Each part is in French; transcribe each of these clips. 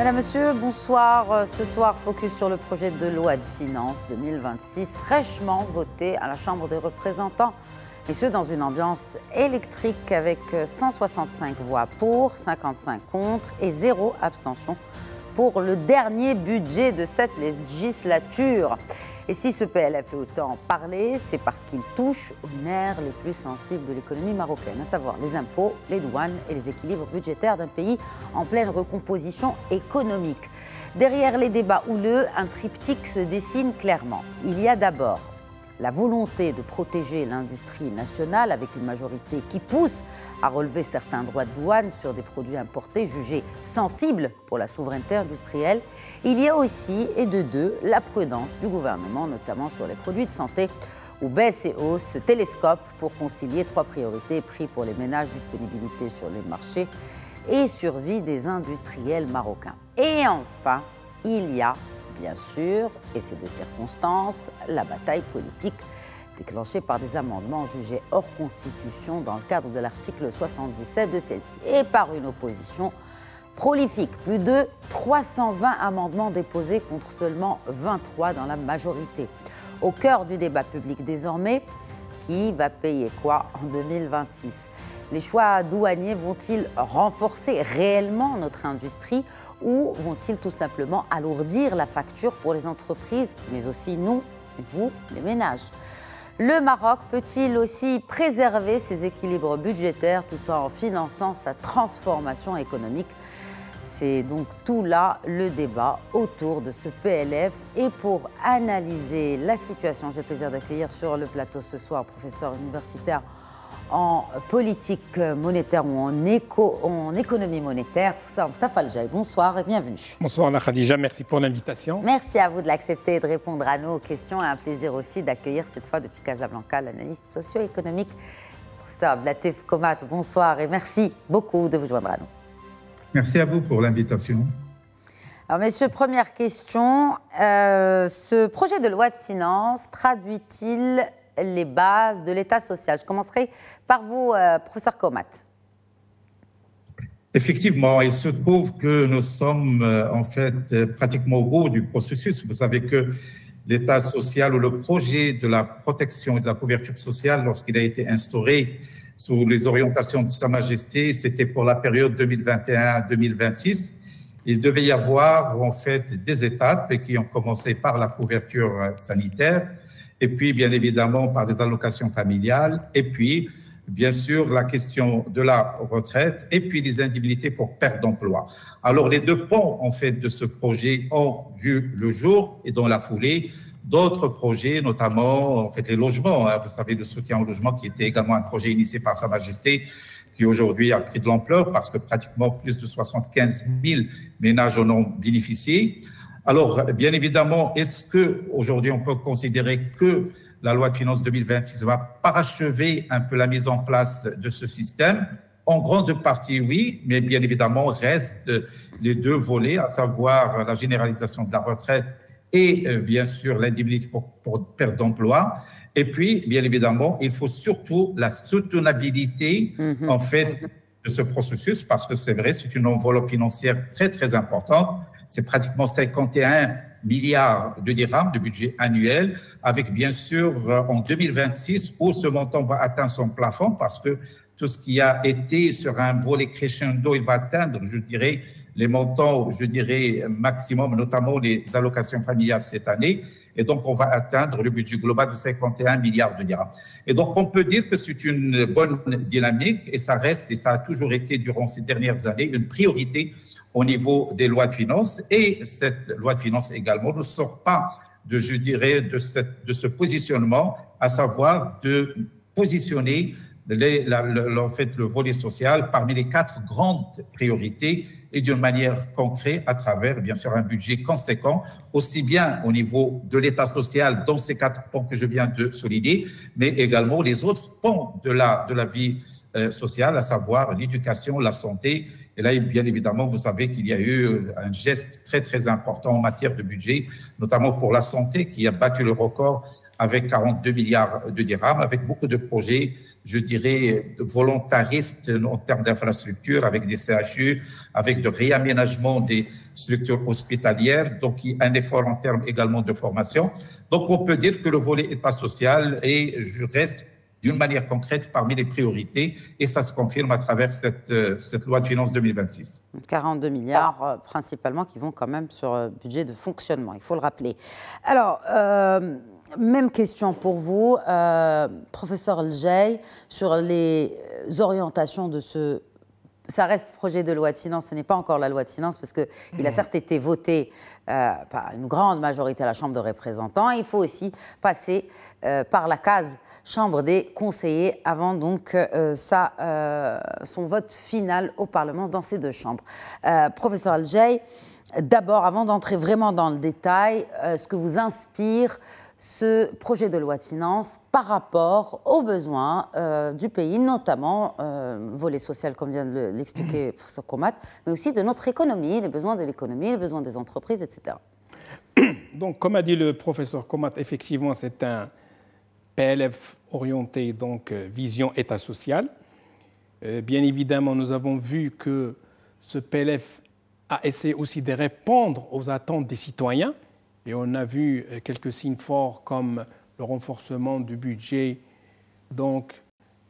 Madame, Monsieur, bonsoir. Ce soir, focus sur le projet de loi de finances 2026, fraîchement voté à la Chambre des représentants. Et ce, dans une ambiance électrique avec 165 voix pour, 55 contre et 0 abstention pour le dernier budget de cette législature. Et si ce PLF fait autant parler, c'est parce qu'il touche aux nerfs les plus sensibles de l'économie marocaine, à savoir les impôts, les douanes et les équilibres budgétaires d'un pays en pleine recomposition économique. Derrière les débats houleux, un triptyque se dessine clairement. Il y a d'abord la volonté de protéger l'industrie nationale avec une majorité qui pousse à relever certains droits de douane sur des produits importés jugés sensibles pour la souveraineté industrielle. Il y a aussi, et de deux, la prudence du gouvernement, notamment sur les produits de santé, où baisse et hausse se télescopent pour concilier trois priorités: prix pour les ménages, disponibilité sur les marchés et survie des industriels marocains. Et enfin, il y a bien sûr, et c'est de circonstance, la bataille politique déclenchée par des amendements jugés hors constitution dans le cadre de l'article 77 de celle-ci et par une opposition prolifique. Plus de 320 amendements déposés contre seulement 23 dans la majorité. Au cœur du débat public désormais, qui va payer quoi en 2026 ? Les choix douaniers vont-ils renforcer réellement notre industrie ou vont-ils tout simplement alourdir la facture pour les entreprises, mais aussi nous, vous, les ménages ? Le Maroc peut-il aussi préserver ses équilibres budgétaires tout en finançant sa transformation économique ? C'est donc tout là le débat autour de ce PLF. Et pour analyser la situation, j'ai le plaisir d'accueillir sur le plateau ce soir professeur universitaire en politique monétaire ou en économie monétaire, Moustapha Al-Jaï. Bonsoir et bienvenue. Bonsoir Anna Khadija, merci pour l'invitation. Merci à vous de l'accepter et de répondre à nos questions. Et un plaisir aussi d'accueillir cette fois depuis Casablanca l'analyste socio-économique, professeur Abdelatif Komat. Bonsoir et merci beaucoup de vous joindre à nous. Merci à vous pour l'invitation. Alors messieurs, première question. Ce projet de loi de finances traduit-il les bases de l'État social? Je commencerai par vous, professeur Komat. Effectivement, il se trouve que nous sommes en fait pratiquement au bout du processus. Vous savez que l'État social ou le projet de la protection et de la couverture sociale, lorsqu'il a été instauré sous les orientations de Sa Majesté, c'était pour la période 2021-2026. Il devait y avoir en fait des étapes qui ont commencé par la couverture sanitaire, et puis bien évidemment par des allocations familiales, et puis bien sûr la question de la retraite, et puis les indemnités pour perte d'emploi. Alors les deux ponts en fait de ce projet ont vu le jour, et dans la foulée, d'autres projets, notamment en fait les logements, vous savez, le soutien au logement qui était également un projet initié par Sa Majesté, qui aujourd'hui a pris de l'ampleur parce que pratiquement plus de 75 000 ménages en ont bénéficié. Alors, bien évidemment, est-ce qu'aujourd'hui, on peut considérer que la loi de finances 2026 va parachever un peu la mise en place de ce système? En grande partie, oui, mais bien évidemment, restent les deux volets, à savoir la généralisation de la retraite et bien sûr l'indemnité pour perte d'emploi. Et puis, bien évidemment, il faut surtout la soutenabilité, en fait, de ce processus, parce que c'est vrai, c'est une enveloppe financière très, très importante. C'est pratiquement 51 milliards de dirhams de budget annuel, avec bien sûr en 2026 où ce montant va atteindre son plafond, parce que tout ce qui a été sur un volet crescendo, il va atteindre, je dirais, les montants, je dirais, maximum, notamment les allocations familiales cette année. Et donc, on va atteindre le budget global de 51 milliards de dirhams. Et donc, on peut dire que c'est une bonne dynamique et ça reste, et ça a toujours été durant ces dernières années, une priorité au niveau des lois de finances. Et cette loi de finances également ne sort pas de, je dirais, de ce positionnement, à savoir de positionner en fait, le volet social parmi les 4 grandes priorités et d'une manière concrète à travers, bien sûr, un budget conséquent, aussi bien au niveau de l'État social dans ces 4 ponts que je viens de souligner, mais également les autres ponts de la vie sociale, à savoir l'éducation, la santé. Et là, bien évidemment, vous savez qu'il y a eu un geste très, très important en matière de budget, notamment pour la santé, qui a battu le record avec 42 milliards de dirhams, avec beaucoup de projets je dirais, volontaristes en termes d'infrastructures, avec des CHU, avec de réaménagement des structures hospitalières, donc un effort en termes également de formation. Donc, on peut dire que le volet État social reste d'une manière concrète parmi les priorités, et ça se confirme à travers cette loi de finances 2026. 42 milliards principalement qui vont quand même sur le budget de fonctionnement, il faut le rappeler. Alors, même question pour vous, professeur El-Jay, sur les orientations de ce... Ça reste projet de loi de finances, ce n'est pas encore la loi de finances, parce qu'il a certes été voté par une grande majorité à la Chambre des représentants. Il faut aussi passer par la case Chambre des conseillers avant donc son vote final au Parlement dans ces deux chambres. Professeur El-Jay, d'abord, avant d'entrer vraiment dans le détail, ce que vous inspire ce projet de loi de finances par rapport aux besoins du pays, notamment volet social, comme vient de l'expliquer le professeur Komat, mais aussi de notre économie, les besoins de l'économie, les besoins des entreprises, etc. Donc, comme a dit le professeur Komat, effectivement, c'est un PLF orienté, donc vision État social. Bien évidemment, nous avons vu que ce PLF a essayé aussi de répondre aux attentes des citoyens. Et on a vu quelques signes forts comme le renforcement du budget donc,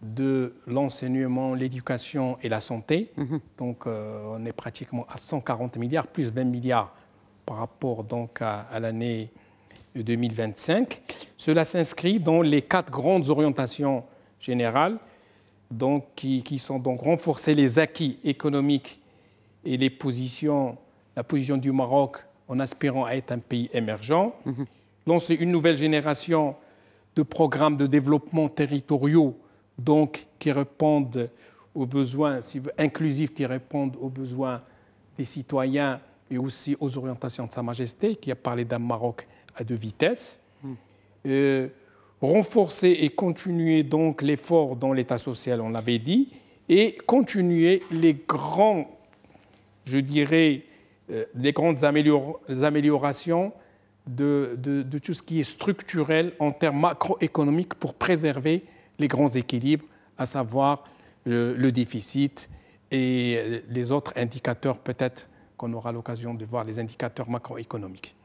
de l'enseignement, l'éducation et la santé. Donc on est pratiquement à 140 milliards, plus 20 milliards par rapport donc, à l'année 2025. Cela s'inscrit dans les 4 grandes orientations générales donc, qui sont donc renforcer les acquis économiques et la position du Maroc en aspirant à être un pays émergent, lancer une nouvelle génération de programmes de développement territoriaux donc, qui répondent aux besoins inclusifs, qui répondent aux besoins des citoyens et aussi aux orientations de Sa Majesté, qui a parlé d'un Maroc à 2 vitesses. Renforcer et continuer donc l'effort dans l'État social, on l'avait dit, et continuer les grands, je dirais, les grandes améliorations de tout ce qui est structurel en termes macroéconomiques pour préserver les grands équilibres, à savoir le déficit et les autres indicateurs, peut-être qu'on aura l'occasion de voir, les indicateurs macroéconomiques.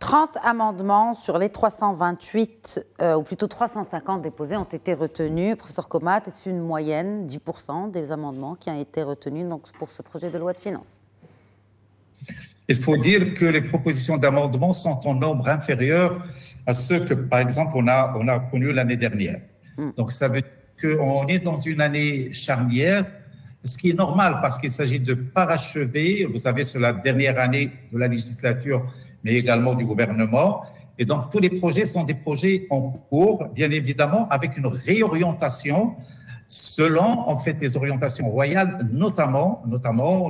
30 amendements sur les 328, ou plutôt 350 déposés ont été retenus. Professeur Komat, c'est une moyenne, 10% des amendements qui ont été retenus donc, pour ce projet de loi de finances. Il faut dire que les propositions d'amendement sont en nombre inférieur à ceux que, par exemple, on a connus l'année dernière. Donc, ça veut dire qu'on est dans une année charnière, ce qui est normal parce qu'il s'agit de parachever. Vous savez, c'est la dernière année de la législature, mais également du gouvernement. Et donc, tous les projets sont des projets en cours, bien évidemment, avec une réorientation selon, en fait, les orientations royales, notamment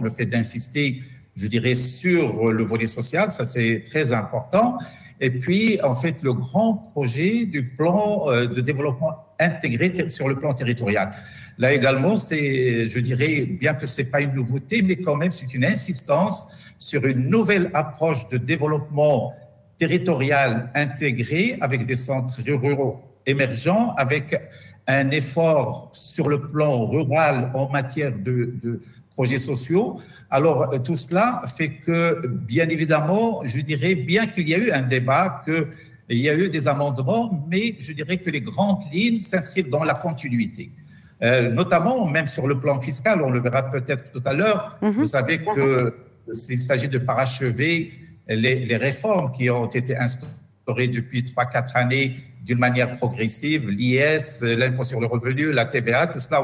le fait d'insister, je dirais, sur le volet social, ça c'est très important. Et puis, en fait, le grand projet du plan de développement intégré sur le plan territorial. Là également, c'est, je dirais, bien que ce n'est pas une nouveauté, mais quand même, c'est une insistance sur une nouvelle approche de développement territorial intégré avec des centres ruraux émergents, avec un effort sur le plan rural en matière de projets sociaux. Alors, tout cela fait que, bien évidemment, je dirais, bien qu'il y a eu un débat, qu'il y a eu des amendements, mais je dirais que les grandes lignes s'inscrivent dans la continuité. Notamment, même sur le plan fiscal, on le verra peut-être tout à l'heure, vous savez qu'il s'agit de parachever les réformes qui ont été instaurées depuis 3-4 années d'une manière progressive, l'IS, l'impôt sur le revenu, la TVA, tout cela,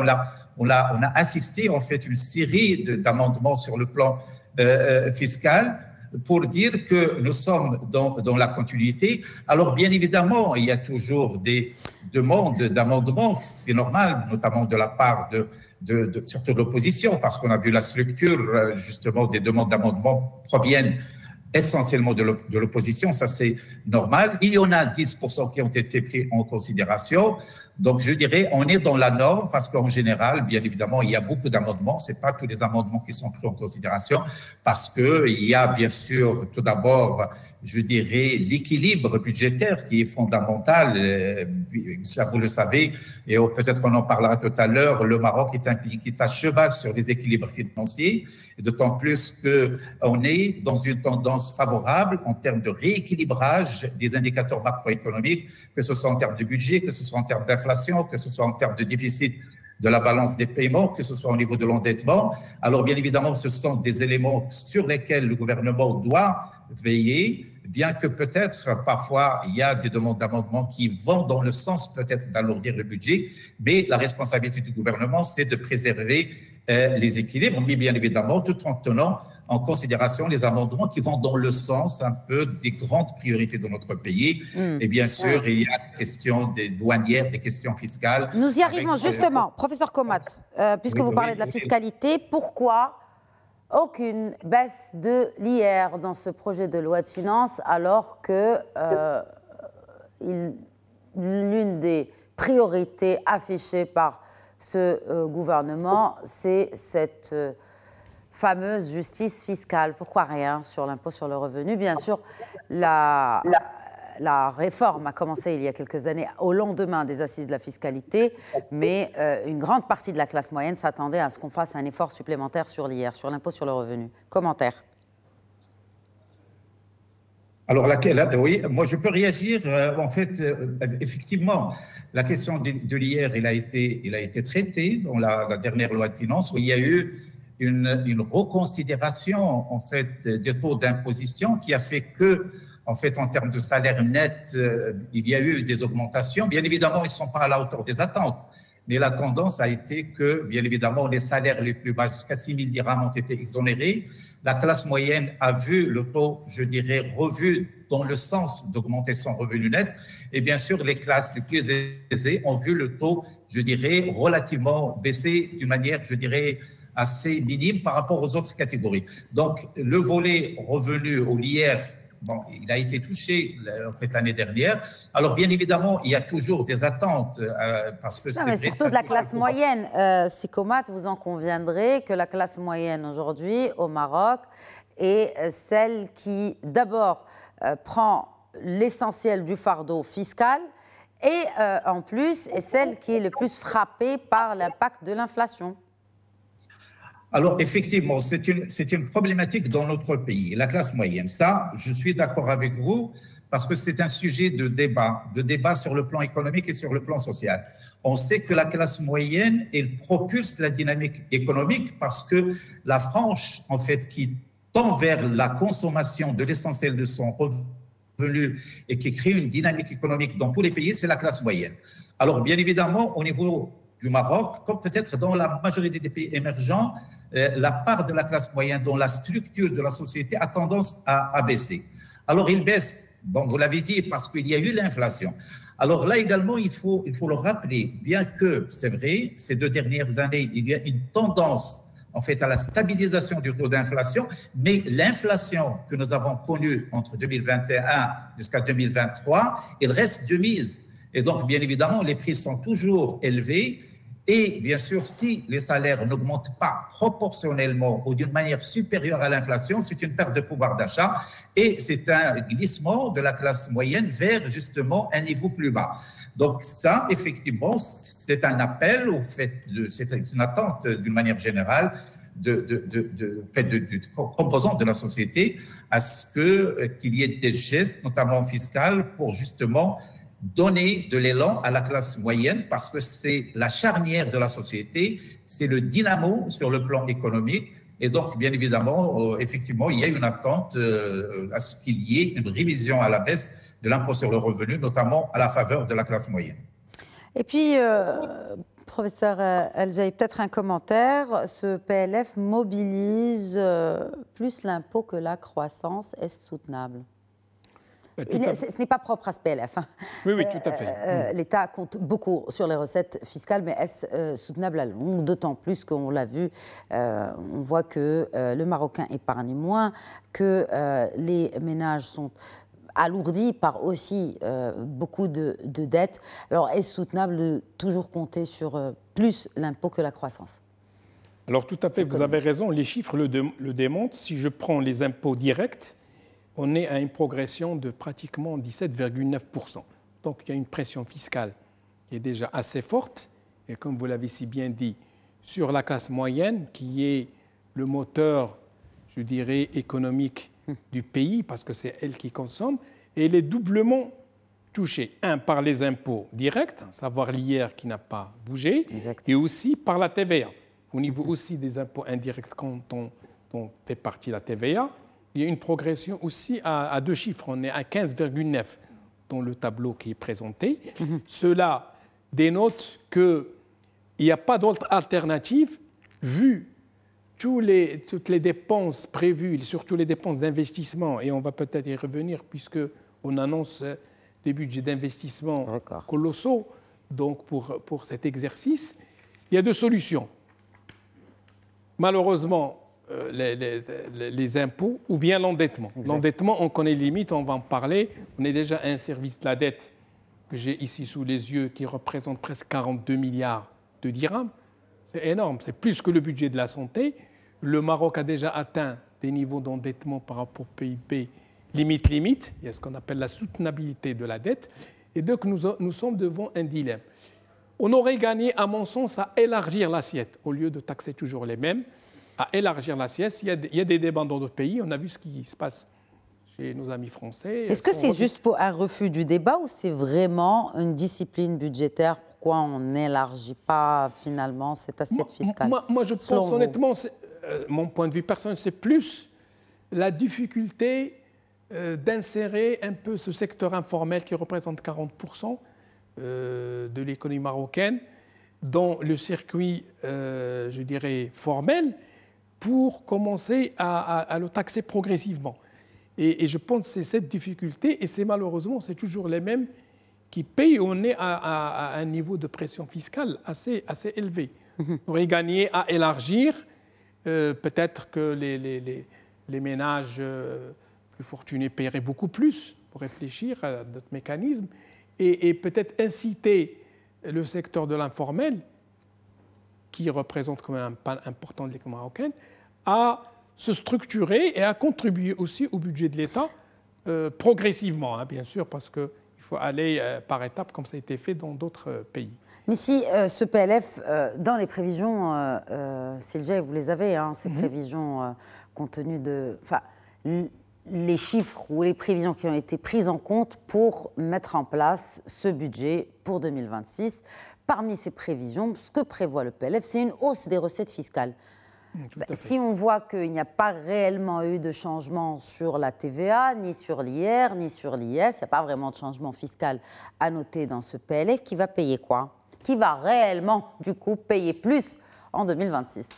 on a assisté en fait une série d'amendements sur le plan fiscal pour dire que nous sommes dans la continuité. Alors bien évidemment, il y a toujours des demandes d'amendements, c'est normal, notamment de la part surtout de l'opposition, parce qu'on a vu la structure justement des demandes d'amendements proviennent essentiellement de l'opposition, ça c'est normal. Il y en a 10% qui ont été pris en considération. Donc je dirais, on est dans la norme parce qu'en général, bien évidemment, il y a beaucoup d'amendements. Ce n'est pas tous les amendements qui sont pris en considération parce qu'il y a bien sûr tout d'abord je dirais, l'équilibre budgétaire qui est fondamental. Ça, vous le savez, et peut-être on en parlera tout à l'heure, le Maroc est un pays qui est à cheval sur les équilibres financiers, et d'autant plus qu'on est dans une tendance favorable en termes de rééquilibrage des indicateurs macroéconomiques, que ce soit en termes de budget, que ce soit en termes d'inflation, que ce soit en termes de déficit de la balance des paiements, que ce soit au niveau de l'endettement. Alors, bien évidemment, ce sont des éléments sur lesquels le gouvernement doit veiller, bien que peut-être parfois il y a des demandes d'amendement qui vont dans le sens peut-être d'alourdir le budget, mais la responsabilité du gouvernement, c'est de préserver les équilibres, mais bien évidemment, tout en tenant en considération les amendements qui vont dans le sens un peu des grandes priorités de notre pays. Et bien sûr, il y a des questions des douanières, des questions fiscales. Nous y arrivons justement. Professeur Komat, puisque vous parlez de la fiscalité, pourquoi aucune baisse de l'IR dans ce projet de loi de finances alors que l'une des priorités affichées par ce gouvernement, c'est cette fameuse justice fiscale? Pourquoi rien sur l'impôt sur le revenu? Bien sûr, la réforme a commencé il y a quelques années au lendemain des assises de la fiscalité, mais une grande partie de la classe moyenne s'attendait à ce qu'on fasse un effort supplémentaire sur l'IR, sur l'impôt sur le revenu. Commentaire? Alors, oui, moi je peux réagir. En fait, effectivement, la question de l'IR, il a été traitée dans la dernière loi de finances où il y a eu une reconsidération en fait des taux d'imposition qui a fait que, en fait, en termes de salaire net, il y a eu des augmentations. Bien évidemment, ils ne sont pas à la hauteur des attentes, mais la tendance a été que, bien évidemment, les salaires les plus bas, jusqu'à 6 000 dirhams, ont été exonérés. La classe moyenne a vu le taux, je dirais, revu dans le sens d'augmenter son revenu net. Et bien sûr, les classes les plus aisées ont vu le taux, je dirais, relativement baisser d'une manière, je dirais, assez minime par rapport aux autres catégories. Donc, le volet revenu au l'IR, bon, il a été touché en fait l'année dernière. Alors, bien évidemment, il y a toujours des attentes parce que c'est vrai, surtout de la classe moyenne. Sikomat, vous en conviendrez que la classe moyenne aujourd'hui au Maroc est celle qui, d'abord, prend l'essentiel du fardeau fiscal et, en plus, est celle qui est le plus frappée par l'impact de l'inflation. Alors, effectivement, c'est une problématique dans notre pays, la classe moyenne. Ça, je suis d'accord avec vous, parce que c'est un sujet de débat sur le plan économique et sur le plan social. On sait que la classe moyenne, elle propulse la dynamique économique parce que la frange, en fait, qui tend vers la consommation de l'essentiel de son revenu et qui crée une dynamique économique dans tous les pays, c'est la classe moyenne. Alors, bien évidemment, au niveau du Maroc, comme peut-être dans la majorité des pays émergents, la part de la classe moyenne dans la structure de la société a tendance à baisser. Alors, il baisse, bon, vous l'avez dit, parce qu'il y a eu l'inflation. Alors là également, il faut le rappeler, bien que, c'est vrai, ces 2 dernières années, il y a une tendance, en fait, à la stabilisation du taux d'inflation, mais l'inflation que nous avons connue entre 2021 jusqu'à 2023, elle reste de mise. Et donc, bien évidemment, les prix sont toujours élevés. Et bien sûr, si les salaires n'augmentent pas proportionnellement ou d'une manière supérieure à l'inflation, c'est une perte de pouvoir d'achat et c'est un glissement de la classe moyenne vers justement un niveau plus bas. Donc ça, effectivement, c'est un appel, c'est une attente d'une manière générale de composantes de la société à ce qu'il y ait des gestes, notamment fiscaux, pour justement donner de l'élan à la classe moyenne parce que c'est la charnière de la société, c'est le dynamo sur le plan économique. Et donc, bien évidemment, effectivement, il y a une attente à ce qu'il y ait une révision à la baisse de l'impôt sur le revenu, notamment à la faveur de la classe moyenne. Et puis, professeur El-Jaï, peut-être un commentaire. Ce PLF mobilise plus l'impôt que la croissance. Est-ce soutenable ? Ce n'est pas propre à ce PLF. Hein. Oui, tout à fait. L'État compte beaucoup sur les recettes fiscales, mais est-ce soutenable à long? D'autant plus qu'on l'a vu, on voit que le Marocain épargne moins, que les ménages sont alourdis par aussi beaucoup de dettes. Alors, est-ce soutenable de toujours compter sur plus l'impôt que la croissance? Alors, tout à fait, vous avez raison, les chiffres le démontrent. Si je prends les impôts directs, on est à une progression de pratiquement 17,9%. Donc il y a une pression fiscale qui est déjà assez forte. Et comme vous l'avez si bien dit, sur la classe moyenne, qui est le moteur, je dirais, économique du pays, parce que c'est elle qui consomme, et elle est doublement touchée. Un, par les impôts directs, à savoir l'IR qui n'a pas bougé, et aussi par la TVA. Au niveau aussi des impôts indirects, quand on fait partie de la TVA, il y a une progression aussi à 2 chiffres. On est à 15,9 dans le tableau qui est présenté. Cela dénote qu'il n'y a pas d'autre alternative vu toutes les dépenses prévues, surtout les dépenses d'investissement, et on va peut-être y revenir puisqu'on annonce des budgets d'investissement colossaux donc pour cet exercice. Il y a 2 solutions. Malheureusement, les impôts ou bien l'endettement. L'endettement, on connaît les limites, on va en parler. On est déjà à un service de la dette que j'ai ici sous les yeux qui représente presque 42 milliards de dirhams. C'est énorme, c'est plus que le budget de la santé. Le Maroc a déjà atteint des niveaux d'endettement par rapport au PIB limite. Il y a ce qu'on appelle la soutenabilité de la dette. Et donc nous sommes devant un dilemme. On aurait gagné, à mon sens, à élargir l'assiette au lieu de taxer toujours les mêmes. À élargir l'assiette. Il y a des débats dans d'autres pays. On a vu ce qui se passe chez nos amis français. Est-ce que c'est juste pour un refus du débat ou c'est vraiment une discipline budgétaire? Pourquoi on n'élargit pas finalement cette assiette fiscale? Moi je pense honnêtement, mon point de vue personnel, c'est plus la difficulté d'insérer un peu ce secteur informel qui représente 40% de l'économie marocaine dans le circuit, je dirais, formel, pour commencer à le taxer progressivement. Et je pense que c'est cette difficulté, et c'est malheureusement, c'est toujours les mêmes qui payent. On est à un niveau de pression fiscale assez élevé. On aurait gagné à élargir, peut-être que les ménages plus fortunés paieraient beaucoup plus pour réfléchir à d'autres mécanismes, et peut-être inciter le secteur de l'informel, qui représente quand même un pan important de l'économie marocaine, à se structurer et à contribuer aussi au budget de l'État progressivement, hein, bien sûr, parce qu'il faut aller par étapes comme ça a été fait dans d'autres pays. Mais si ce PLF, dans les prévisions, Silje, vous les avez, hein, ces prévisions compte tenu de... Enfin, les chiffres ou les prévisions qui ont été prises en compte pour mettre en place ce budget pour 2026. Parmi ces prévisions, ce que prévoit le PLF, c'est une hausse des recettes fiscales. Si on voit qu'il n'y a pas réellement eu de changement sur la TVA, ni sur l'IR, ni sur l'IS, il n'y a pas vraiment de changement fiscal à noter dans ce PLF, qui va payer quoi? Qui va réellement, du coup, payer plus en 2026?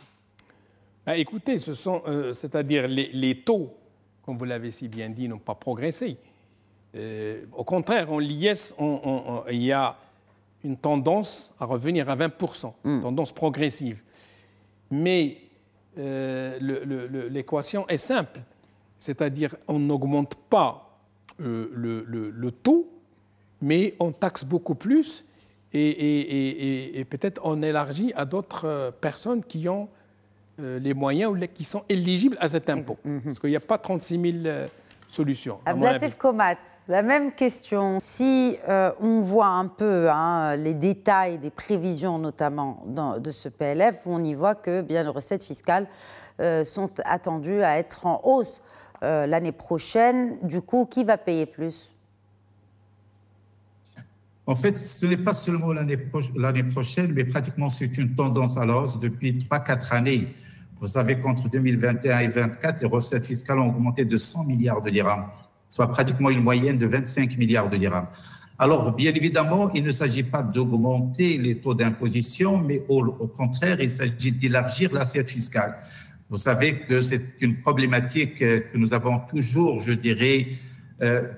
Écoutez, c'est-à-dire les taux, comme vous l'avez si bien dit, n'ont pas progressé. Au contraire, en l'IS, il y a une tendance à revenir à 20%, tendance progressive. Mais l'équation est simple, c'est-à-dire on n'augmente pas le taux, mais on taxe beaucoup plus et peut-être on élargit à d'autres personnes qui ont les moyens ou qui sont éligibles à cet impôt. Parce qu'il n'y a pas 36 000 solutions. Abdelatif Komat, la même question. Si on voit un peu les détails des prévisions, notamment de ce PLF, on y voit que bien, les recettes fiscales sont attendues à être en hausse l'année prochaine. Du coup, qui va payer plus? En fait, ce n'est pas seulement l'année prochaine, mais pratiquement c'est une tendance à la hausse depuis 3-4 années. Vous savez qu'entre 2021 et 2024, les recettes fiscales ont augmenté de 100 milliards de dirhams, soit pratiquement une moyenne de 25 milliards de dirhams. Alors, bien évidemment, il ne s'agit pas d'augmenter les taux d'imposition, mais au contraire, il s'agit d'élargir l'assiette fiscale. Vous savez que c'est une problématique que nous avons toujours, je dirais,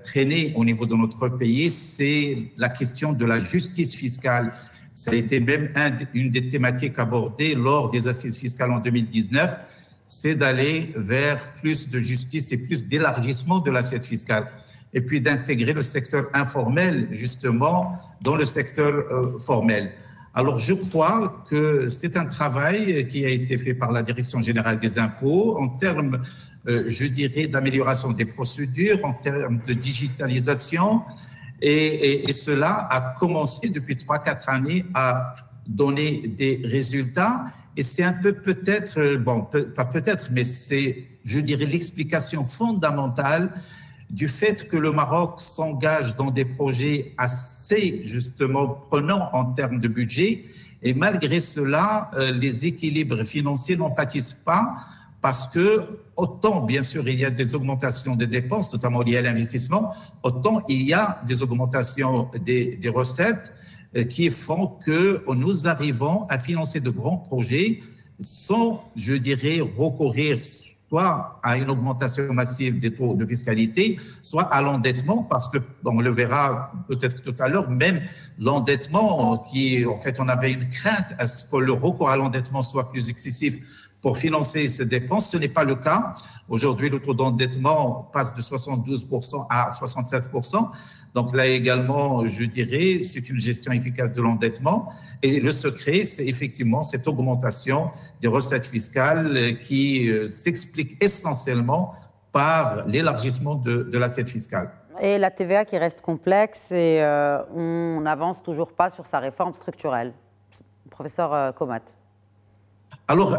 traînée au niveau de notre pays, c'est la question de la justice fiscale. Ça a été même une des thématiques abordées lors des assises fiscales en 2019, c'est d'aller vers plus de justice et plus d'élargissement de l'assiette fiscale. Et puis d'intégrer le secteur informel, justement, dans le secteur formel. Alors, je crois que c'est un travail qui a été fait par la Direction générale des impôts en termes je dirais, d'amélioration des procédures, en termes de digitalisation. Et cela a commencé depuis 3-4 années à donner des résultats. Et c'est un peu peut-être, bon, pas peut-être, mais c'est, je dirais, l'explication fondamentale du fait que le Maroc s'engage dans des projets assez, justement, prenants en termes de budget. Et malgré cela, les équilibres financiers n'en pâtissent pas parce que, autant, bien sûr, il y a des augmentations des dépenses, notamment liées à l'investissement, autant il y a des augmentations des recettes qui font que nous arrivons à financer de grands projets sans, je dirais, recourir soit à une augmentation massive des taux de fiscalité, soit à l'endettement, parce que, on le verra peut-être tout à l'heure, même l'endettement, qui, en fait, on avait une crainte à ce que le recours à l'endettement soit plus excessif pour financer ces dépenses. Ce n'est pas le cas. Aujourd'hui, le taux d'endettement passe de 72% à 67%. Donc là également, je dirais, c'est une gestion efficace de l'endettement. Et le secret, c'est effectivement cette augmentation des recettes fiscales qui s'explique essentiellement par l'élargissement de l'assiette fiscale. Et la TVA qui reste complexe et on n'avance toujours pas sur sa réforme structurelle. Professeur Komat. Alors,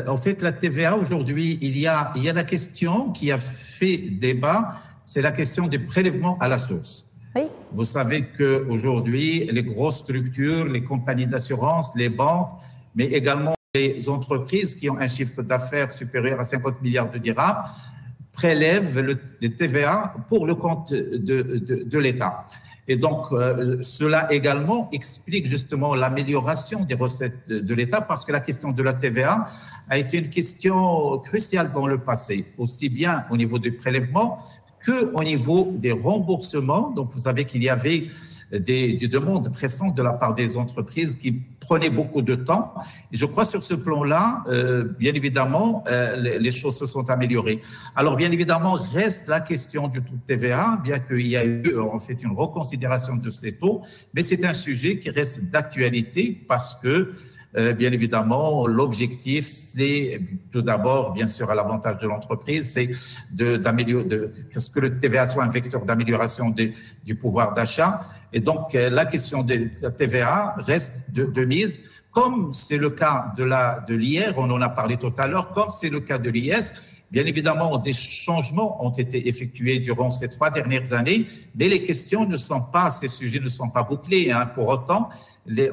en fait, la TVA, aujourd'hui, il y a la question qui a fait débat, c'est la question des prélèvements à la source. Oui. Vous savez qu'aujourd'hui, les grosses structures, les compagnies d'assurance, les banques, mais également les entreprises qui ont un chiffre d'affaires supérieur à 50 milliards de dirhams, prélèvent les TVA pour le compte de l'État. Et donc, cela également explique justement l'amélioration des recettes de l'État parce que la question de la TVA a été une question cruciale dans le passé, aussi bien au niveau du prélèvement qu'au niveau des remboursements. Donc, vous savez qu'il y avait des demandes pressantes de la part des entreprises qui prenaient beaucoup de temps. Et je crois sur ce plan-là, bien évidemment, les choses se sont améliorées. Alors, bien évidemment, reste la question du taux de TVA, bien qu'il y a eu en fait une reconsidération de ces taux, mais c'est un sujet qui reste d'actualité parce que bien évidemment, l'objectif, c'est tout d'abord, bien sûr, à l'avantage de l'entreprise, c'est que le TVA soit un vecteur d'amélioration du pouvoir d'achat. Et donc, la question de la TVA reste de mise, comme c'est le cas de l'IR, on en a parlé tout à l'heure, comme c'est le cas de l'IS. Bien évidemment, des changements ont été effectués durant ces 3 dernières années, mais les questions ne sont pas, ces sujets ne sont pas bouclés. Hein. Pour autant,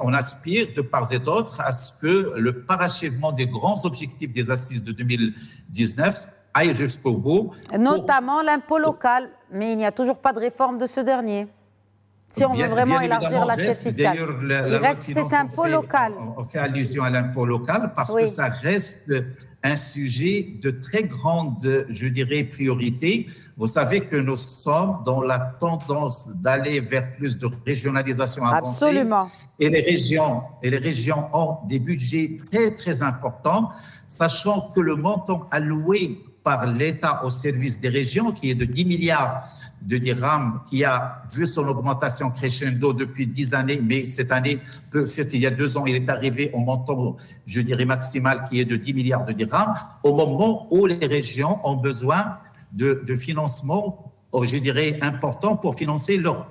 on aspire de part et d'autre à ce que le parachèvement des grands objectifs des assises de 2019 aille jusqu'au bout. Notamment l'impôt local, mais il n'y a toujours pas de réforme de ce dernier. Si on veut vraiment élargir l'assiette fiscale. Il reste cet impôt local. On fait allusion à l'impôt local parce que ça reste un sujet de très grande, je dirais, priorité. Vous savez que nous sommes dans la tendance d'aller vers plus de régionalisation avancée. Absolument. Et les régions ont des budgets très, très importants, sachant que le montant alloué par l'État au service des régions, qui est de 10 milliards de dirhams, qui a vu son augmentation crescendo depuis 10 années, mais cette année, il y a 2 ans, il est arrivé au montant, je dirais, maximal, qui est de 10 milliards de dirhams, au moment où les régions ont besoin de financement, je dirais, important pour financer leur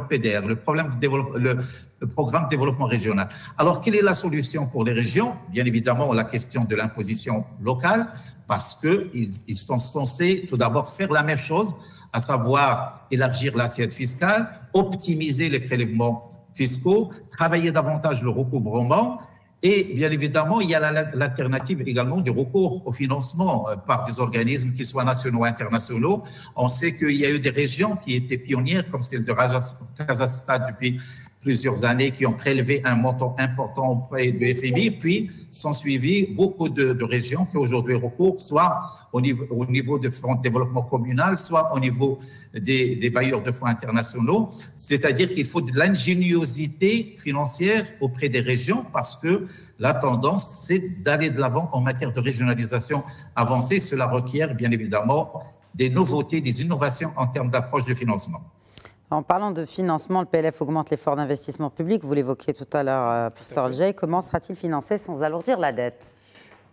PDR, le programme de développement régional. Alors, quelle est la solution pour les régions? Bien évidemment, la question de l'imposition locale, parce qu'ils sont censés tout d'abord faire la même chose, à savoir élargir l'assiette fiscale, optimiser les prélèvements fiscaux, travailler davantage le recouvrement. Et bien évidemment, il y a l'alternative également du recours au financement par des organismes qui soient nationaux ou internationaux. On sait qu'il y a eu des régions qui étaient pionnières, comme celle de Kazakhstan depuis plusieurs années, qui ont prélevé un montant important auprès du FMI, puis sont suivis beaucoup de régions qui aujourd'hui recourent soit au niveau de fonds de développement communal, soit au niveau des bailleurs de fonds internationaux. C'est-à-dire qu'il faut de l'ingéniosité financière auprès des régions parce que la tendance, c'est d'aller de l'avant en matière de régionalisation avancée. Cela requiert bien évidemment des nouveautés, des innovations en termes d'approche de financement. En parlant de financement, le PLF augmente l'effort d'investissement public. Vous l'évoquiez tout à l'heure, professeur Aljai. Comment sera-t-il financé sans alourdir la dette?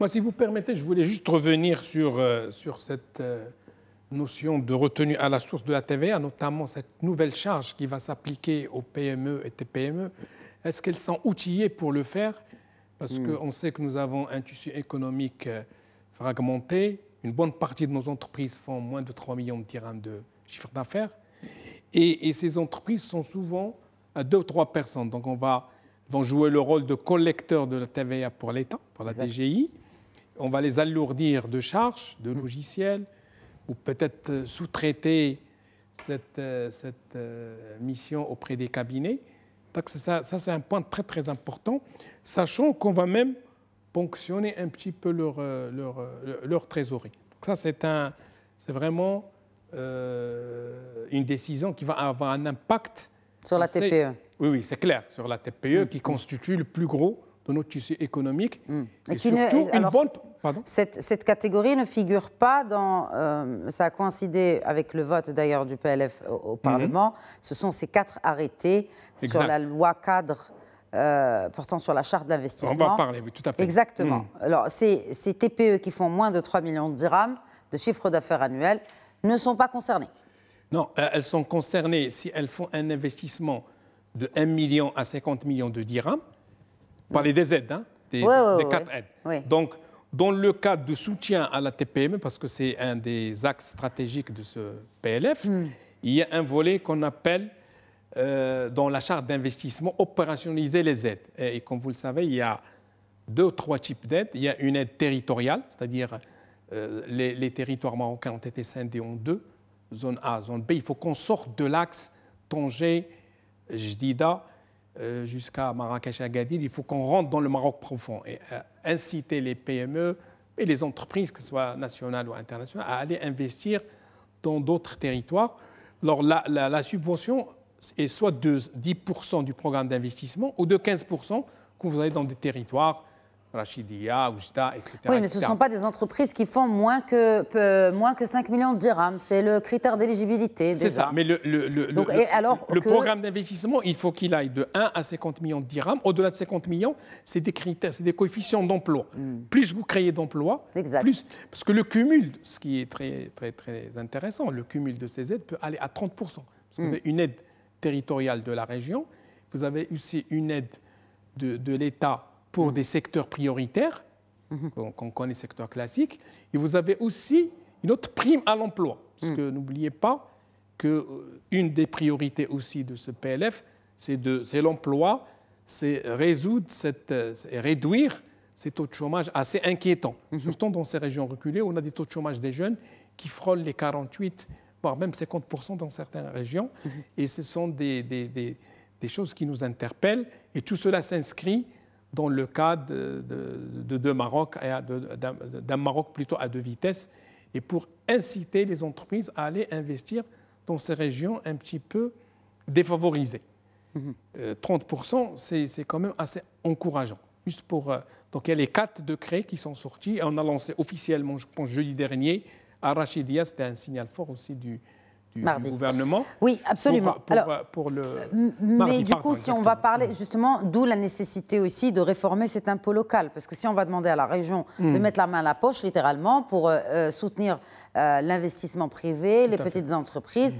Moi, si vous permettez, je voulais juste revenir sur cette notion de retenue à la source de la TVA, notamment cette nouvelle charge qui va s'appliquer aux PME et TPME. Est-ce qu'elles sont outillées pour le faire? Parce qu'on sait que nous avons un tissu économique fragmenté. Une bonne partie de nos entreprises font moins de 3 millions de dirhams de chiffre d'affaires. Et ces entreprises sont souvent à 2 ou 3 personnes. Donc, vont jouer le rôle de collecteur de la TVA pour l'État, pour la DGI. On va les alourdir de charges, de logiciels, ou peut-être sous-traiter cette mission auprès des cabinets. Donc ça c'est un point très, très important, sachant qu'on va même ponctionner un petit peu leur trésorerie. Donc ça, c'est vraiment une décision qui va avoir un impact. Sur la TPE. Oui, c'est clair, sur la TPE qui constitue le plus gros de notre tissu économique. Et surtout, cette catégorie ne figure pas dans... ça a coïncidé avec le vote d'ailleurs du PLF au Parlement. Ce sont ces 4 arrêtés sur la loi cadre portant sur la charte d'investissement. On va en parler, oui, tout à fait. Exactement. Alors, ces TPE qui font moins de 3 millions de dirhams de chiffre d'affaires annuel ne sont pas concernées. Non, elles sont concernées si elles font un investissement de 1 million à 50 millions de dirhams. Parler des aides, des 4 aides. Oui. Donc, dans le cadre de soutien à la TPME, parce que c'est un des axes stratégiques de ce PLF, il y a un volet qu'on appelle, dans la charte d'investissement, opérationnaliser les aides. Et comme vous le savez, il y a 2 ou 3 types d'aides. Il y a une aide territoriale, c'est-à-dire les territoires marocains ont été scindés en 2, zone A, zone B. Il faut qu'on sorte de l'axe Tanger, Jdida, jusqu'à Marrakech-Agadir, il faut qu'on rentre dans le Maroc profond et inciter les PME et les entreprises, que ce soit nationales ou internationales, à aller investir dans d'autres territoires. Alors la subvention est soit de 10% du programme d'investissement ou de 15% que vous avez dans des territoires, Rachidia, Oujda, etc. Oui, mais ce ne sont pas des entreprises qui font moins que 5 millions de dirhams. C'est le critère d'éligibilité. C'est ça, mais le programme d'investissement, il faut qu'il aille de 1 à 50 millions de dirhams. Au-delà de 50 millions, c'est des critères, c'est des coefficients d'emploi. Plus vous créez d'emplois, plus... Parce que le cumul, ce qui est très, très, très intéressant, le cumul de ces aides peut aller à 30%. Parce que vous avez une aide territoriale de la région, vous avez aussi une aide de l'État pour des secteurs prioritaires, qu'on connaît secteurs classiques, et vous avez aussi une autre prime à l'emploi. Parce que n'oubliez pas qu'une des priorités aussi de ce PLF, c'est l'emploi, c'est réduire ces taux de chômage assez inquiétants. Surtout dans ces régions reculées, où on a des taux de chômage des jeunes qui frôlent les 48, voire même 50% dans certaines régions. Et ce sont des choses qui nous interpellent. Et tout cela s'inscrit dans le cadre de deux Maroc, d'un Maroc plutôt à 2 vitesses, et pour inciter les entreprises à aller investir dans ces régions un petit peu défavorisées. 30%, c'est quand même assez encourageant. Juste donc il y a les 4 décrets qui sont sortis, et on a lancé officiellement, je pense, jeudi dernier, à Rachidia, c'était un signal fort aussi du gouvernement. Oui, absolument. Pour le mais du coup, si on va parler justement, d'où la nécessité aussi de réformer cet impôt local, parce que si on va demander à la région de mettre la main à la poche, littéralement, pour soutenir l'investissement privé, les petites entreprises,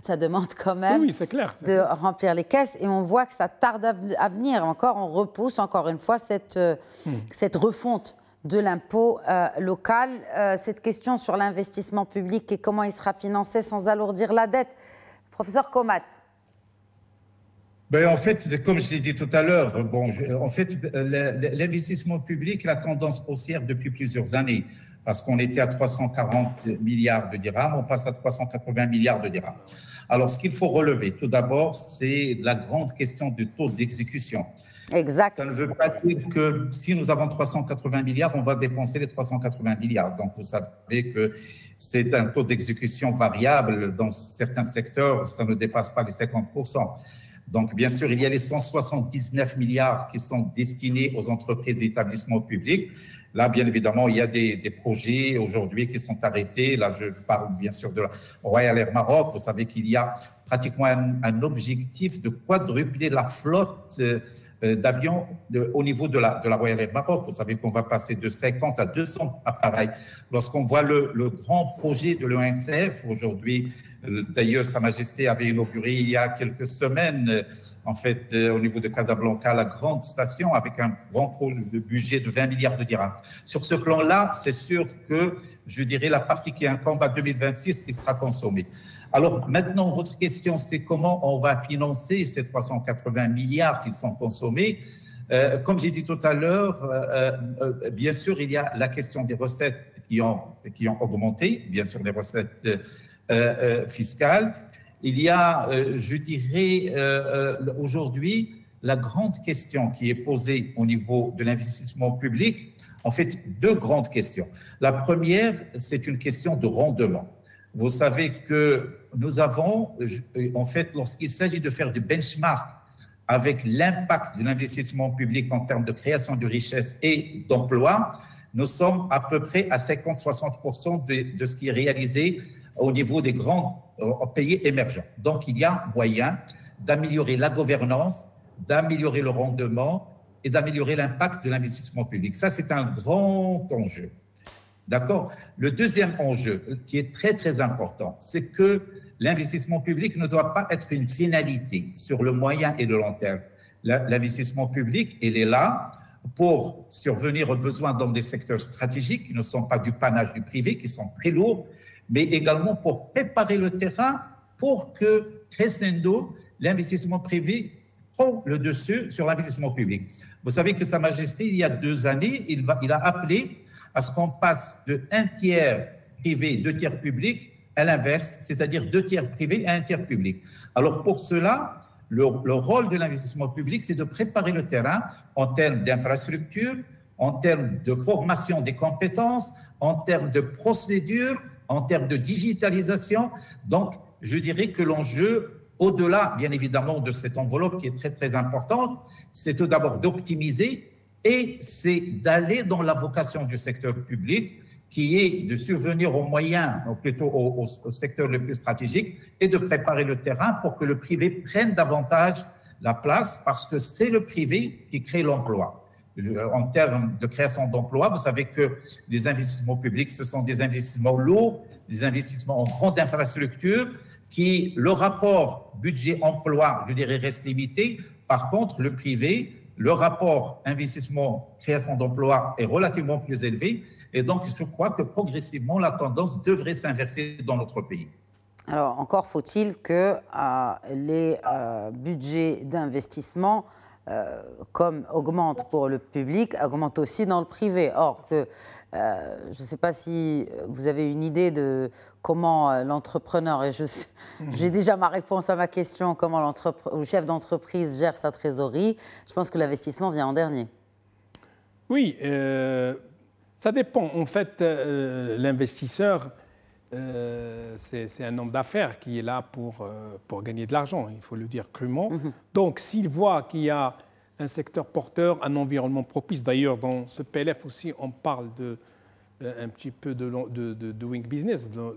ça demande quand même de remplir les caisses, et on voit que ça tarde à venir. Encore, on repousse encore une fois cette refonte de l'impôt local. Cette question sur l'investissement public et comment il sera financé sans alourdir la dette. Professeur Komat. En fait, comme je l'ai dit tout à l'heure, l'investissement public a tendance haussière depuis plusieurs années, parce qu'on était à 340 milliards de dirhams, on passe à 380 milliards de dirhams. Alors, ce qu'il faut relever, tout d'abord, c'est la grande question du taux d'exécution. Exact. Ça ne veut pas dire que si nous avons 380 milliards, on va dépenser les 380 milliards. Donc, vous savez que c'est un taux d'exécution variable. Dans certains secteurs, ça ne dépasse pas les 50%. Donc, bien sûr, il y a les 179 milliards qui sont destinés aux entreprises et établissements publics. Là, bien évidemment, il y a des projets aujourd'hui qui sont arrêtés. Là, je parle bien sûr de Royal Air Maroc. Vous savez qu'il y a pratiquement un objectif de quadrupler la flotte d'avions au niveau de la Royal Air Maroc. Vous savez qu'on va passer de 50 à 200 appareils. Lorsqu'on voit le grand projet de l'ONCF aujourd'hui, d'ailleurs, Sa Majesté avait inauguré il y a quelques semaines, en fait, au niveau de Casablanca, la grande station avec un grand budget de 20 milliards de dirhams. Sur ce plan-là, c'est sûr que, je dirais, la partie qui incombe à 2026, il sera consommée. Alors maintenant, votre question, c'est comment on va financer ces 380 milliards s'ils sont consommés. Comme j'ai dit tout à l'heure, bien sûr, il y a la question des recettes qui ont augmenté, bien sûr, les recettes fiscales. Il y a, je dirais, aujourd'hui, la grande question qui est posée au niveau de l'investissement public, en fait, deux grandes questions. La première, c'est une question de rendement. Vous savez que nous avons, en fait, lorsqu'il s'agit de faire du benchmark avec l'impact de l'investissement public en termes de création de richesse et d'emploi, nous sommes à peu près à 50-60% de ce qui est réalisé au niveau des grands pays émergents. Donc, il y a moyen d'améliorer la gouvernance, d'améliorer le rendement et d'améliorer l'impact de l'investissement public. Ça, c'est un grand enjeu. D'accord? Le deuxième enjeu, qui est très, très important, c'est que l'investissement public ne doit pas être une finalité sur le moyen et le long terme. L'investissement public, il est là pour survenir aux besoins dans des secteurs stratégiques qui ne sont pas du panache du privé, qui sont très lourds, mais également pour préparer le terrain pour que, crescendo, l'investissement privé prend le dessus sur l'investissement public. Vous savez que Sa Majesté, il y a 2 années, il a appelé à ce qu'on passe de 1 tiers privé, 2 tiers public, à l'inverse, c'est-à-dire 2 tiers privé et 1 tiers public. Alors pour cela, le rôle de l'investissement public, c'est de préparer le terrain en termes d'infrastructures, en termes de formation des compétences, en termes de procédures, en termes de digitalisation. Donc, je dirais que l'enjeu, au-delà, bien évidemment, de cette enveloppe qui est très, très importante, c'est tout d'abord d'optimiser et c'est d'aller dans la vocation du secteur public qui est de survenir aux moyens, ou plutôt au secteur le plus stratégique, et de préparer le terrain pour que le privé prenne davantage la place, parce que c'est le privé qui crée l'emploi. En termes de création d'emplois, vous savez que les investissements publics, ce sont des investissements lourds, des investissements en grande infrastructure, qui, le rapport budget-emploi, je dirais, reste limité. Par contre, le privé, le rapport investissement-création d'emplois est relativement plus élevé. Et donc, je crois que progressivement, la tendance devrait s'inverser dans notre pays. Alors, encore faut-il que les budgets d'investissement, comme augmentent pour le public, augmentent aussi dans le privé. Or, je ne sais pas si vous avez une idée de comment l'entrepreneur, et j'ai déjà ma réponse à ma question, comment le chef d'entreprise gère sa trésorerie. Je pense que l'investissement vient en dernier. Oui, ça dépend. En fait, l'investisseur, c'est un homme d'affaires qui est là pour gagner de l'argent, il faut le dire crûment. Donc, s'il voit qu'il y a un secteur porteur, un environnement propice, d'ailleurs, dans ce PLF aussi, on parle un petit peu de doing business, de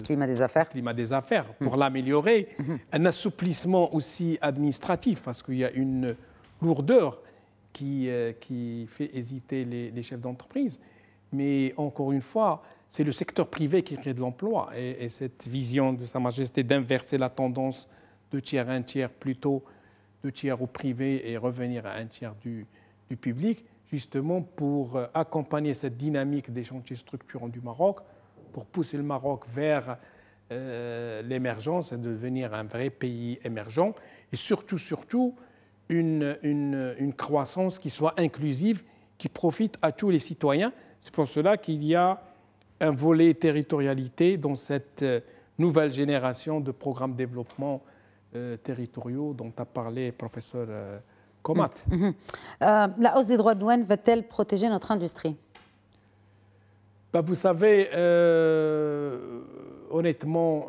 climat des affaires. Climat des affaires, pour l'améliorer. Un assouplissement aussi administratif, parce qu'il y a une lourdeur qui fait hésiter les chefs d'entreprise. Mais encore une fois, c'est le secteur privé qui crée de l'emploi. Et cette vision de Sa Majesté d'inverser la tendance de tiers, 1 tiers, plutôt 2 tiers au privé et revenir à 1 tiers du public, justement pour accompagner cette dynamique des chantiers structurants du Maroc, pour pousser le Maroc vers l'émergence et devenir un vrai pays émergent. Et surtout, une croissance qui soit inclusive, qui profite à tous les citoyens. C'est pour cela qu'il y a un volet territorialité dans cette nouvelle génération de programmes de développement territoriaux dont a parlé le professeur Komat. La hausse des droits de douane va-t-elle protéger notre industrie ? Vous savez, honnêtement,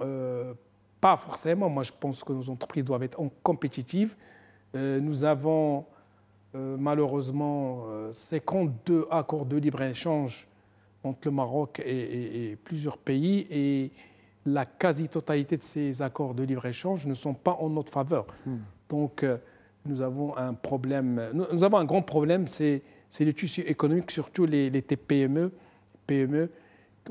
pas forcément. Moi, je pense que nos entreprises doivent être compétitives. Nous avons malheureusement 52 accords de libre-échange entre le Maroc et plusieurs pays, et la quasi-totalité de ces accords de libre-échange ne sont pas en notre faveur. Donc, nous avons un problème. Nous avons un grand problème, c'est le tissu économique, surtout les TPME, PME,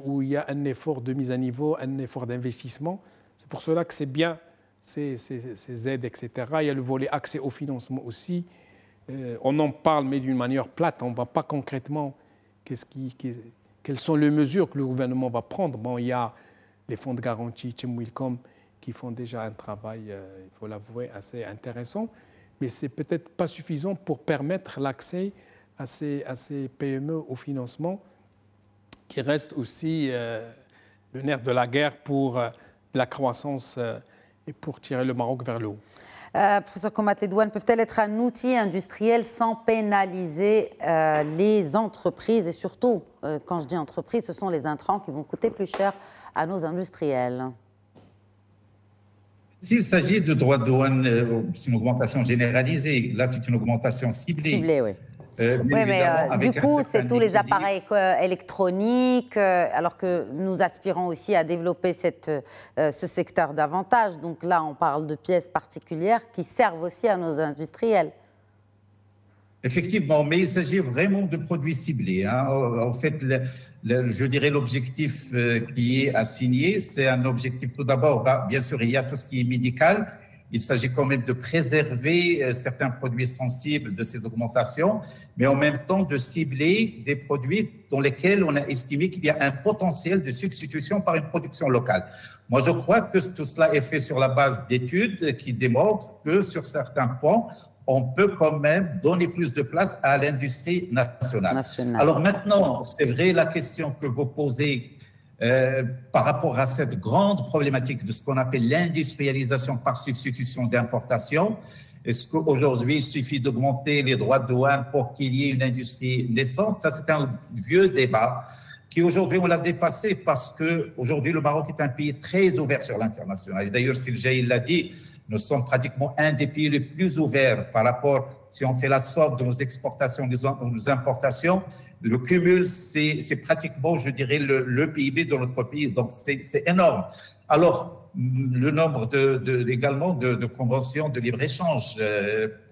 où il y a un effort de mise à niveau, un effort d'investissement. C'est pour cela que c'est bien ces aides, etc. Il y a le volet accès au financement aussi. On en parle, mais d'une manière plate. On ne voit pas concrètement quelles sont les mesures que le gouvernement va prendre. Bon, il y a les fonds de garantie, Wilcom, qui font déjà un travail, il faut l'avouer, assez intéressant. Mais ce n'est peut-être pas suffisant pour permettre l'accès à ces PME au financement, qui reste aussi le nerf de la guerre pour la croissance et pour tirer le Maroc vers le haut. Professeur Komat, les douanes peuvent-elles être un outil industriel sans pénaliser les entreprises? Et surtout, quand je dis entreprises, ce sont les intrants qui vont coûter plus cher à nos industriels. S'il s'agit de droits de douane, c'est une augmentation généralisée. Là, c'est une augmentation ciblée. Ciblée, oui. Oui, mais du coup, c'est tous les appareils électroniques, alors que nous aspirons aussi à développer ce secteur davantage. Donc là, on parle de pièces particulières qui servent aussi à nos industriels. Effectivement, mais il s'agit vraiment de produits ciblés. Hein. En fait, je dirais l'objectif qui est assigné, c'est un objectif tout d'abord, bien sûr, il y a tout ce qui est médical. Il s'agit quand même de préserver certains produits sensibles de ces augmentations, mais en même temps de cibler des produits dans lesquels on a estimé qu'il y a un potentiel de substitution par une production locale. Moi, je crois que tout cela est fait sur la base d'études qui démontrent que sur certains points, on peut quand même donner plus de place à l'industrie nationale. Alors maintenant, c'est vrai la question que vous posez par rapport à cette grande problématique de ce qu'on appelle l'industrialisation par substitution d'importation. Est-ce qu'aujourd'hui, il suffit d'augmenter les droits de douane pour qu'il y ait une industrie naissante? Ça, c'est un vieux débat qui aujourd'hui, on l'a dépassé parce qu'aujourd'hui, le Maroc est un pays très ouvert sur l'international. Et d'ailleurs, Siljaï l'a dit, nous sommes pratiquement un des pays les plus ouverts par rapport, si on fait la somme de nos exportations, de nos importations, le cumul, c'est pratiquement, je dirais, le PIB de notre pays. Donc, c'est énorme. Alors, le nombre également de conventions de libre-échange,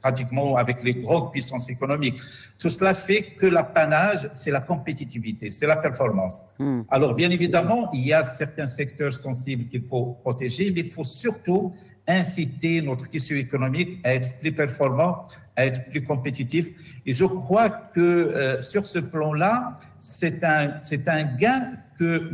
pratiquement avec les grandes puissances économiques. Tout cela fait que l'apanage, c'est la compétitivité, c'est la performance. Alors, bien évidemment, il y a certains secteurs sensibles qu'il faut protéger, mais il faut surtout inciter notre tissu économique à être plus performant, à être plus compétitif. Et je crois que sur ce plan-là, c'est un gain que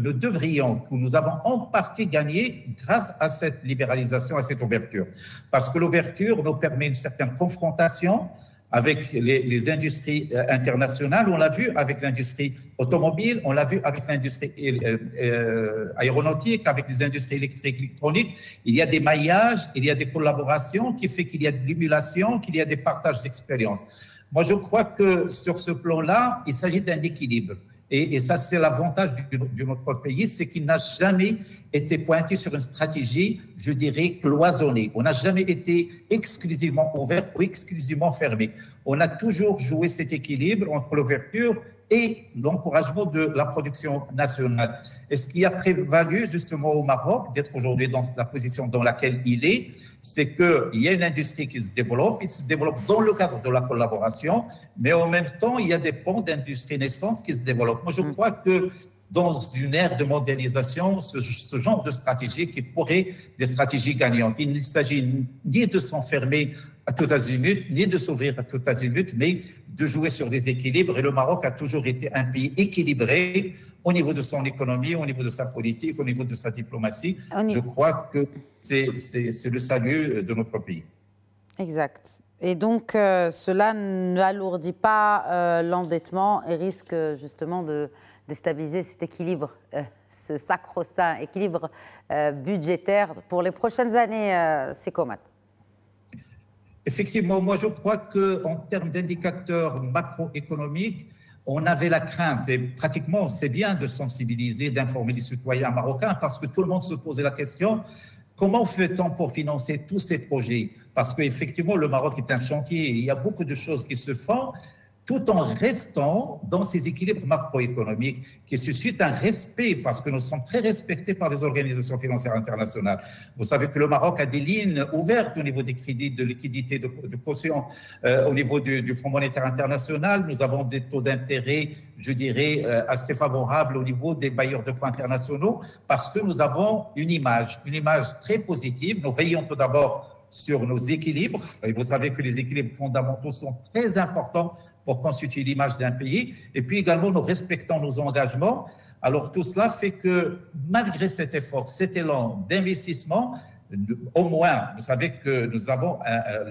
nous avons en partie gagné grâce à cette libéralisation, à cette ouverture. Parce que l'ouverture nous permet une certaine confrontation avec les industries internationales. On l'a vu avec l'industrie automobile, on l'a vu avec l'industrie aéronautique, avec les industries électriques, électroniques. Il y a des maillages, il y a des collaborations qui fait qu'il y a de l'émulation, qu'il y a des partages d'expériences. Moi, je crois que sur ce plan-là, il s'agit d'un équilibre. Et ça, c'est l'avantage de notre pays, c'est qu'il n'a jamais été pointé sur une stratégie, je dirais, cloisonnée. On n'a jamais été exclusivement ouvert ou exclusivement fermé. On a toujours joué cet équilibre entre l'ouverture et l'encouragement de la production nationale. Et ce qui a prévalu justement au Maroc d'être aujourd'hui dans la position dans laquelle il est, c'est qu'il y a une industrie qui se développe, il se développe dans le cadre de la collaboration, mais en même temps, il y a des pans d'industrie naissante qui se développent. Moi, je crois que dans une ère de mondialisation, ce genre de stratégie qui pourrait des stratégies gagnantes. Il ne s'agit ni de s'enfermer à tout azimut, ni de s'ouvrir à tout azimut, mais de jouer sur des équilibres. Et le Maroc a toujours été un pays équilibré au niveau de son économie, au niveau de sa politique, au niveau de sa diplomatie. Je crois que c'est le salut de notre pays. Exact. Et donc, cela n'alourdit pas l'endettement et risque justement de déstabiliser cet équilibre, ce sacro-saint équilibre budgétaire pour les prochaines années, Komat. Effectivement, moi je crois qu'en termes d'indicateurs macroéconomiques, on avait la crainte, et pratiquement c'est bien de sensibiliser, d'informer les citoyens marocains, parce que tout le monde se posait la question, comment fait-on pour financer tous ces projets? Parce qu'effectivement, le Maroc est un chantier, il y a beaucoup de choses qui se font, tout en restant dans ces équilibres macroéconomiques qui suscitent un respect, parce que nous sommes très respectés par les organisations financières internationales. Vous savez que le Maroc a des lignes ouvertes au niveau des crédits de liquidité, de caution, au niveau du Fonds monétaire international. Nous avons des taux d'intérêt, je dirais, assez favorables au niveau des bailleurs de fonds internationaux, parce que nous avons une image très positive. Nous veillons tout d'abord sur nos équilibres. Et vous savez que les équilibres fondamentaux sont très importants pour constituer l'image d'un pays. Et puis également, nous respectons nos engagements. Alors tout cela fait que malgré cet effort, cet élan d'investissement, au moins, vous savez que nous avons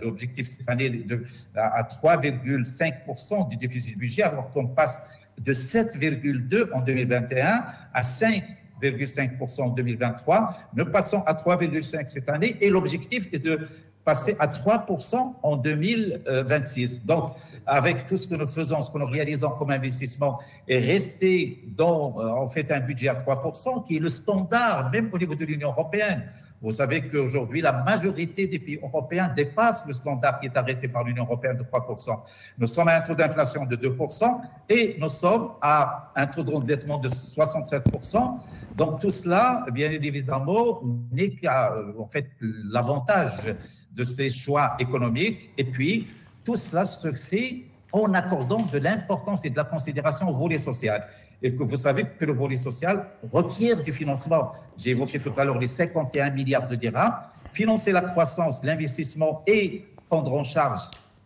l'objectif cette année à 3,5% du déficit budget, alors qu'on passe de 7,2 en 2021 à 5,5% en 2023. Nous passons à 3,5 cette année et l'objectif est de passer à 3% en 2026. Donc, avec tout ce que nous faisons, ce que nous réalisons comme investissement, et rester dans, en fait, un budget à 3%, qui est le standard, même au niveau de l'Union européenne. Vous savez qu'aujourd'hui, la majorité des pays européens dépassent le standard qui est arrêté par l'Union européenne de 3%. Nous sommes à un taux d'inflation de 2% et nous sommes à un taux d'endettement de 67%. Donc tout cela, bien évidemment, n'est qu'à en fait, l'avantage de ces choix économiques. Et puis, tout cela se fait en accordant de l'importance et de la considération au volet social. Et que vous savez que le volet social requiert du financement. J'ai évoqué tout à l'heure les 51 milliards de dirhams. Financer la croissance, l'investissement et prendre en charge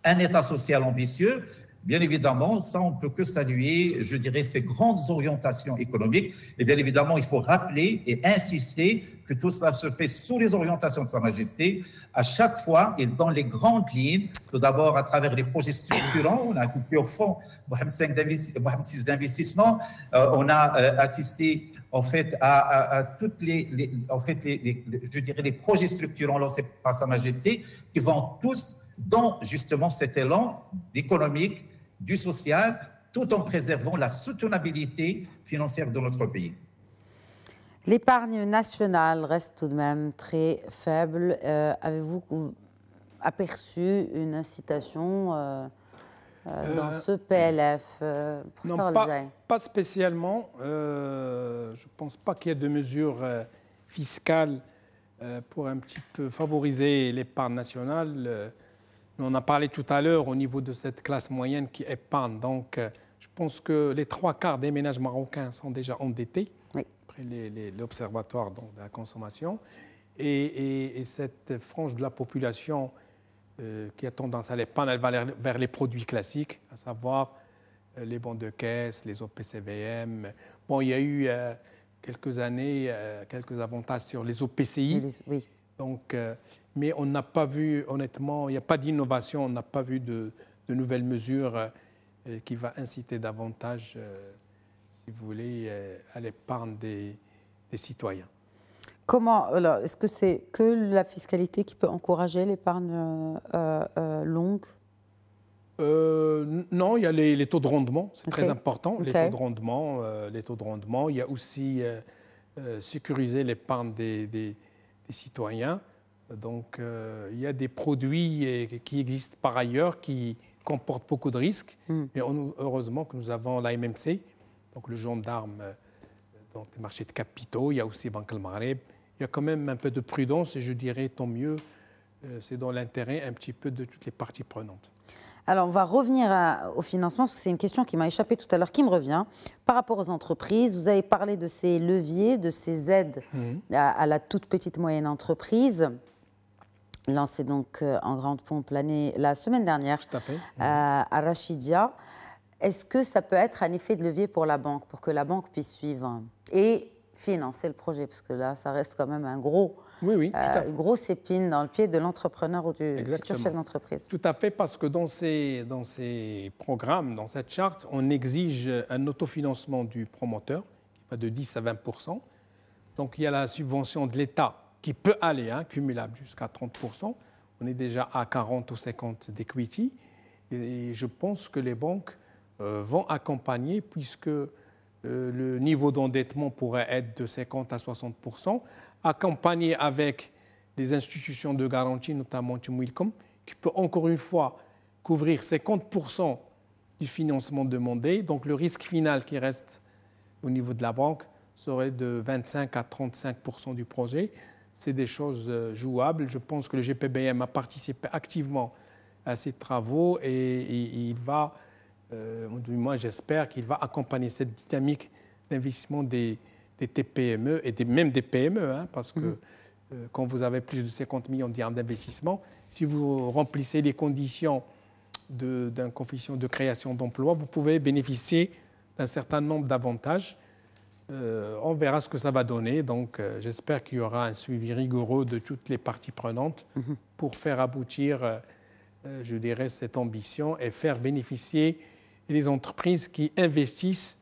un État social ambitieux, bien évidemment, ça, on ne peut que saluer, je dirais, ces grandes orientations économiques. Et bien évidemment, il faut rappeler et insister que tout cela se fait sous les orientations de Sa Majesté, à chaque fois et dans les grandes lignes, tout d'abord à travers les projets structurants. On a coupé au fond Mohamed VI d'investissement, on a assisté en fait à toutes je dirais les projets structurants lancés par Sa Majesté, qui vont tous dans justement cet élan économique, du social, tout en préservant la soutenabilité financière de notre pays. L'épargne nationale reste tout de même très faible. Avez-vous aperçu une incitation dans ce PLF Non, pas spécialement. Je ne pense pas qu'il y ait de mesures fiscales pour un petit peu favoriser l'épargne nationale. On en a parlé tout à l'heure au niveau de cette classe moyenne qui épargne. Donc, je pense que les 3/4 des ménages marocains sont déjà endettés, oui, après l'Observatoire de la consommation. Et cette frange de la population qui a tendance à l'épargne, elle va vers les produits classiques, à savoir les bons de caisse, les OPCVM. Bon, il y a eu quelques années quelques avantages sur les OPCI. Oui. Donc, mais on n'a pas vu, honnêtement, il n'y a pas d'innovation, on n'a pas vu de nouvelles mesures qui va inciter davantage, si vous voulez, à l'épargne des citoyens. Comment, alors, est-ce que c'est que la fiscalité qui peut encourager l'épargne longue? Non, il y a les taux de rendement, c'est très important, les taux de rendement. Il y a aussi sécuriser l'épargne des citoyens. Donc, il y a des produits qui existent par ailleurs qui comportent beaucoup de risques. Mais heureusement que nous avons l'AMMC, donc le gendarme donc des marchés de capitaux. Il y a aussi Banque El Maghreb. Il y a quand même un peu de prudence et je dirais tant mieux. C'est dans l'intérêt un petit peu de toutes les parties prenantes. Alors, on va revenir au financement, parce que c'est une question qui m'a échappé tout à l'heure, qui me revient. Par rapport aux entreprises, vous avez parlé de ces leviers, de ces aides à la toute petite moyenne entreprise, lancées donc en grande pompe la semaine dernière à Rachidia. Est-ce que ça peut être un effet de levier pour la banque, pour que la banque puisse suivre et financer le projet? Parce que là, ça reste quand même un gros... une grosse épine dans le pied de l'entrepreneur ou du futur chef d'entreprise. Tout à fait, parce que dans ces programmes, dans cette charte, on exige un autofinancement du promoteur qui va de 10 à 20%. Donc il y a la subvention de l'État qui peut aller, cumulable jusqu'à 30%. On est déjà à 40 ou 50 d'equity. Et je pense que les banques vont accompagner, puisque le niveau d'endettement pourrait être de 50 à 60%, accompagné avec des institutions de garantie, notamment Tchumwilcom, qui peut encore une fois couvrir 50% du financement demandé. Donc le risque final qui reste au niveau de la banque serait de 25 à 35% du projet. C'est des choses jouables. Je pense que le GPBM a participé activement à ces travaux et il va, du moins j'espère qu'il va accompagner cette dynamique d'investissement des TPME et même des PME, hein, parce que quand vous avez plus de 50 millions de dirhams d'investissement, si vous remplissez les conditions d'un coefficient de création d'emplois, vous pouvez bénéficier d'un certain nombre d'avantages. On verra ce que ça va donner. Donc, j'espère qu'il y aura un suivi rigoureux de toutes les parties prenantes pour faire aboutir, je dirais, cette ambition et faire bénéficier les entreprises qui investissent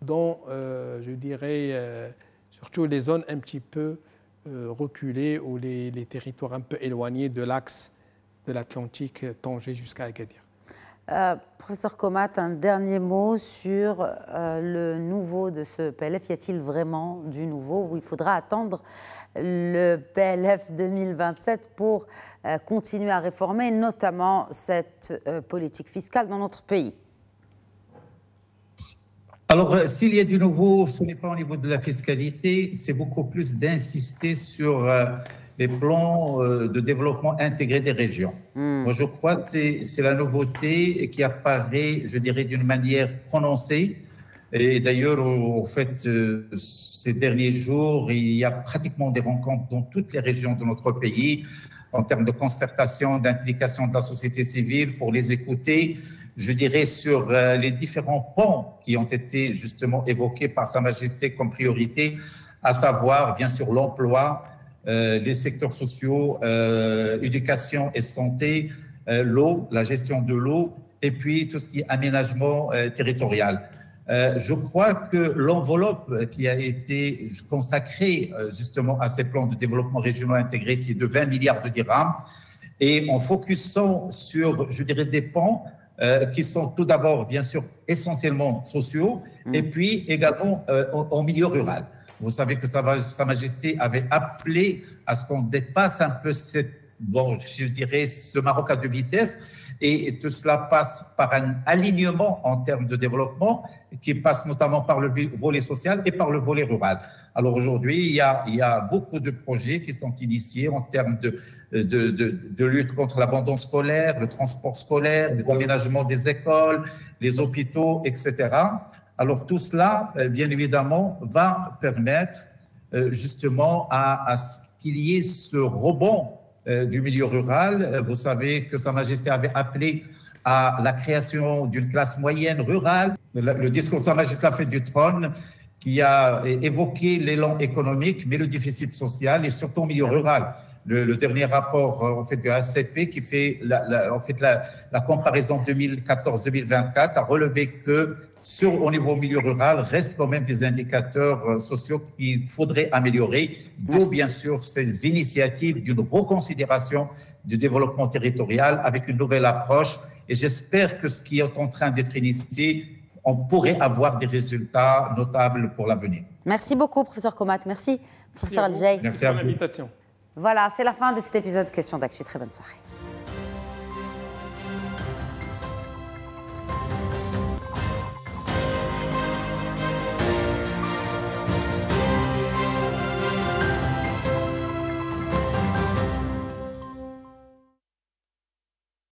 dans, je dirais, surtout les zones un petit peu reculées ou les territoires un peu éloignés de l'axe de l'Atlantique, Tanger jusqu'à Agadir. Professeur Komat, un dernier mot sur le nouveau de ce PLF. Y a-t-il vraiment du nouveau ou il faudra attendre le PLF 2027 pour continuer à réformer, notamment cette politique fiscale dans notre pays? Alors, s'il y a du nouveau, ce n'est pas au niveau de la fiscalité, c'est beaucoup plus d'insister sur les plans de développement intégré des régions. Moi, je crois que c'est la nouveauté qui apparaît, je dirais, d'une manière prononcée. Et d'ailleurs, au fait, ces derniers jours, il y a pratiquement des rencontres dans toutes les régions de notre pays en termes de concertation, d'implication de la société civile pour les écouter, je dirais, sur les différents pans qui ont été justement évoqués par Sa Majesté comme priorité, à savoir, bien sûr, l'emploi, les secteurs sociaux, éducation et santé, l'eau, la gestion de l'eau, et puis tout ce qui est aménagement territorial. Je crois que l'enveloppe qui a été consacrée justement à ces plans de développement régionaux intégrés, qui est de 20 milliards de dirhams, et en focusant sur, je dirais, des pans qui sont tout d'abord, bien sûr, essentiellement sociaux, et puis également en milieu rural. Vous savez que Sa Majesté avait appelé à ce qu'on dépasse un peu je dirais, ce Maroc à deux vitesses, et tout cela passe par un alignement en termes de développement qui passe notamment par le volet social et par le volet rural. Alors aujourd'hui, il y a beaucoup de projets qui sont initiés en termes de lutte contre l'abandon scolaire, le transport scolaire, l'aménagement des écoles, les hôpitaux, etc. Alors tout cela, bien évidemment, va permettre justement à ce qu'il y ait ce rebond du milieu rural. Vous savez que Sa Majesté avait appelé à la création d'une classe moyenne rurale. Le discours de Sa Majesté, la fête du trône, qui a évoqué l'élan économique, mais le déficit social, et surtout au milieu rural. Le dernier rapport en fait, de ACP qui fait la comparaison 2014-2024 a relevé que au niveau milieu rural, restent quand même des indicateurs sociaux qu'il faudrait améliorer, d'où bien sûr ces initiatives d'une reconsidération du développement territorial avec une nouvelle approche. Et j'espère que ce qui est en train d'être initié, on pourrait avoir des résultats notables pour l'avenir. Merci beaucoup, professeur Komat. Merci, professeur Al-Jay. Merci pour l'invitation. Voilà, c'est la fin de cet épisode Question d'Actu. Très bonne soirée.